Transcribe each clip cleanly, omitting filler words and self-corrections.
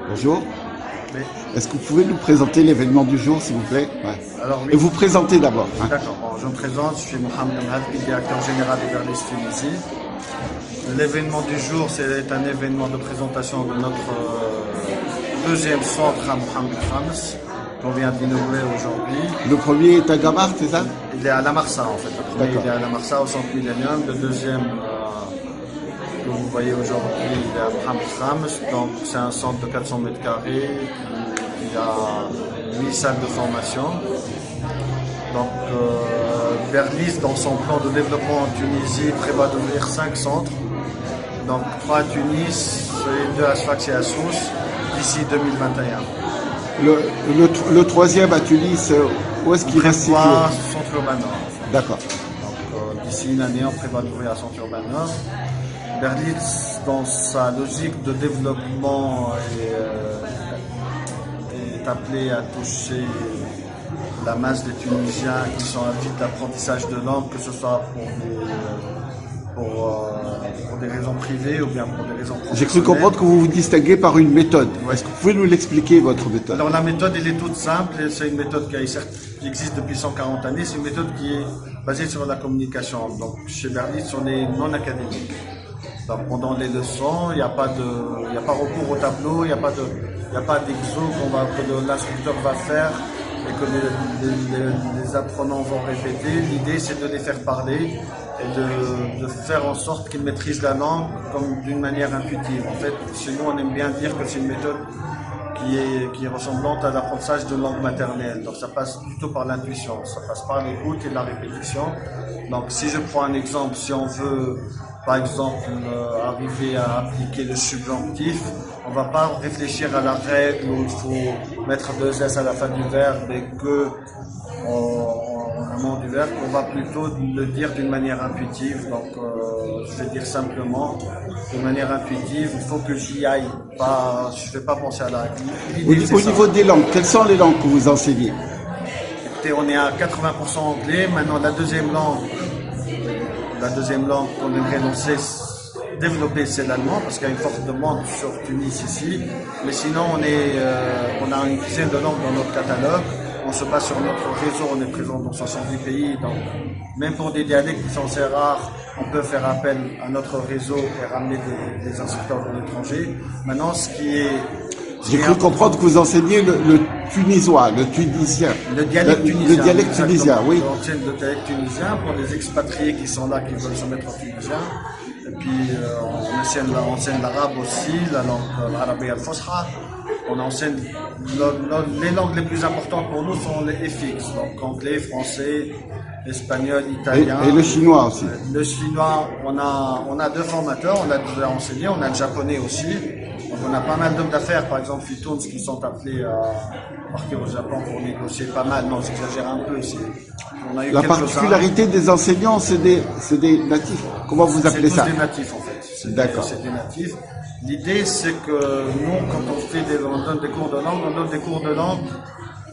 Bonjour. Oui. Est-ce que vous pouvez nous présenter l'événement du jour, s'il vous plaît? Ouais. Alors oui. Et vous présenter d'abord. Hein. D'accord. Bon, je me présente, je suis Mohamed Mhadbi, directeur général de Berlis Tunisie. L'événement du jour, c'est un événement de présentation de notre deuxième centre à Mohamed Khams, qu'on vient d'inaugurer aujourd'hui. Le premier est à Gamar, c'est ça? Il est à La Marsa en fait. Le premier, D'accord. il est à La Marsa au centre Millennium. Le deuxième que vous voyez aujourd'hui, il est à Mohamed Khams. Donc c'est un centre de 400 mètres carrés. Il y a 8 salles de formation. Donc Berlis, dans son plan de développement en Tunisie, prévoit d'ouvrir 5 centres. Donc 3 à Tunis et 2 à Sfax et à Sousse d'ici 2021. Le troisième à Tunis, où est-ce qu'il reste situé? Centre urbain Nord. D'accord. Donc d'ici une année, on prévoit d'ouvrir à Centre urbain Nord. Berlis, dans sa logique de développement, est appelé à toucher la masse des Tunisiens qui sont avides d'apprentissage de langue, que ce soit pour des raisons privées ou bien pour des raisons professionnelles. J'ai cru comprendre que vous vous distinguez par une méthode. Ouais. Est-ce que vous pouvez nous l'expliquer, votre méthode? Alors la méthode, elle est toute simple. C'est une méthode qui existe depuis 140 années. C'est une méthode qui est basée sur la communication. Donc chez Berlis, on est non académique. Donc, pendant les leçons, il n'y a pas recours au tableau, il n'y a pas d'exo que l'instructeur va faire et que les apprenants vont répéter. L'idée, c'est de les faire parler et de faire en sorte qu'ils maîtrisent la langue comme d'une manière intuitive. En fait, chez nous, on aime bien dire que c'est une méthode qui est ressemblante à l'apprentissage de langue maternelle. Donc ça passe plutôt par l'intuition, ça passe par l'écoute et la répétition. Donc si je prends un exemple, si on veut par exemple arriver à appliquer le subjonctif, on ne va pas réfléchir à la règle où il faut mettre 2 S à la fin du verbe et que en amont du verbe, on va plutôt le dire d'une manière intuitive. Donc je vais dire simplement, de manière intuitive, il faut que j'y aille. Je ne vais pas penser à la règle. Au niveau des langues, quelles sont les langues que vous enseignez? Écoutez, on est à 80% anglais. Maintenant, la deuxième langue qu'on aimerait développer, c'est l'allemand, parce qu'il y a une forte demande sur Tunis ici. Mais sinon, on a une dizaine de langues dans notre catalogue. On se base sur notre réseau, on est présent dans 70 pays. Donc, même pour des dialectes qui sont assez rares, on peut faire appel à notre réseau et ramener des instructeurs de l'étranger. Maintenant, j'ai cru comprendre que vous enseignez le tunisois, le tunisien. Le dialecte tunisien. Le dialecte tunisien, oui. On enseigne le dialecte tunisien pour les expatriés qui sont là, qui veulent se mettre en tunisien. Et puis, on enseigne l'arabe aussi, la langue l'arabe et al-fosha. On enseigne les langues les plus importantes pour nous sont les FX, donc anglais, français, espagnol, italien. Et le chinois aussi. Le chinois, on a 2 formateurs, on l'a déjà enseigné, on a le japonais aussi. Donc on a pas mal d'hommes d'affaires, par exemple Fitouns, qui sont appelés à partir au Japon pour négocier pas mal. Non, j'exagère un peu. La particularité des enseignants, c'est des natifs. Comment vous appelez ça? C'est des natifs en fait. D'accord. C'est des natifs. L'idée, c'est que nous, quand on donne des cours de langue, on donne des cours de langue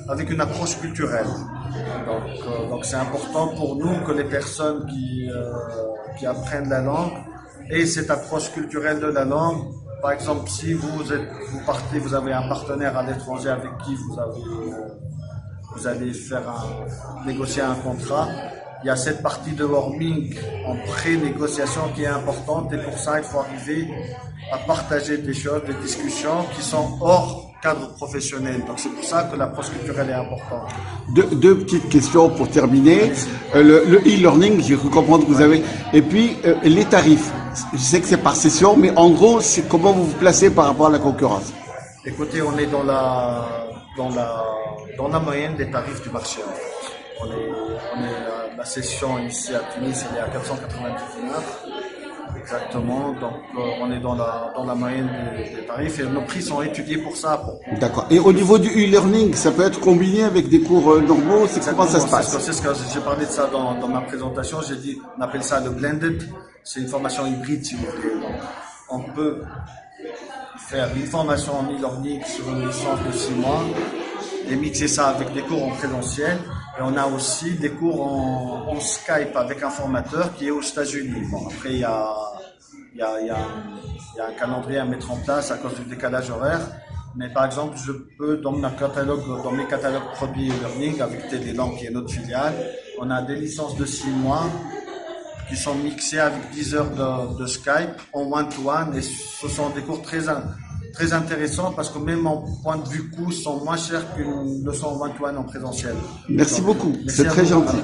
avec une approche culturelle. Donc c'est important pour nous que les personnes qui apprennent la langue aient cette approche culturelle de la langue. Par exemple, si vous partez, vous avez un partenaire à l'étranger avec qui vous allez négocier un contrat. Il y a cette partie de warming en pré-négociation qui est importante et pour ça, il faut arriver à partager des choses, des discussions qui sont hors cadre professionnel. Donc c'est pour ça que l'approche culturelle est importante. Deux petites questions pour terminer. Le e-learning, j'ai cru comprendre que vous avez. Et puis les tarifs. Je sais que c'est par session, mais en gros, c'est comment vous vous placez par rapport à la concurrence? Écoutez, on est dans la moyenne des tarifs du marché. En fait. La session ici à Tunis, elle est à 499. Exactement, donc on est dans la moyenne des tarifs et nos prix sont étudiés pour ça. D'accord. Et au niveau du e-learning, ça peut être combiné avec des cours normaux, comment ça se passe? C'est ce que j'ai parlé de ça dans ma présentation, j'ai dit, on appelle ça le blended, c'est une formation hybride si vous voulez. Donc, on peut faire une formation en e-learning sur une licence de 6 mois et mixer ça avec des cours en présentiel. Et on a aussi des cours en Skype avec un formateur qui est aux États-Unis. Bon, après, il y a un calendrier à mettre en place à cause du décalage horaire. Mais par exemple, je peux, dans mes catalogues produits e-learning, avec Téléland, qui est notre filiale, on a des licences de 6 mois qui sont mixées avec 10 heures de Skype en one-to-one, et ce sont des cours très intéressants parce que même en point de vue coût, sont moins chers qu'une leçon one-to-one en présentiel. Merci beaucoup, c'est très gentil.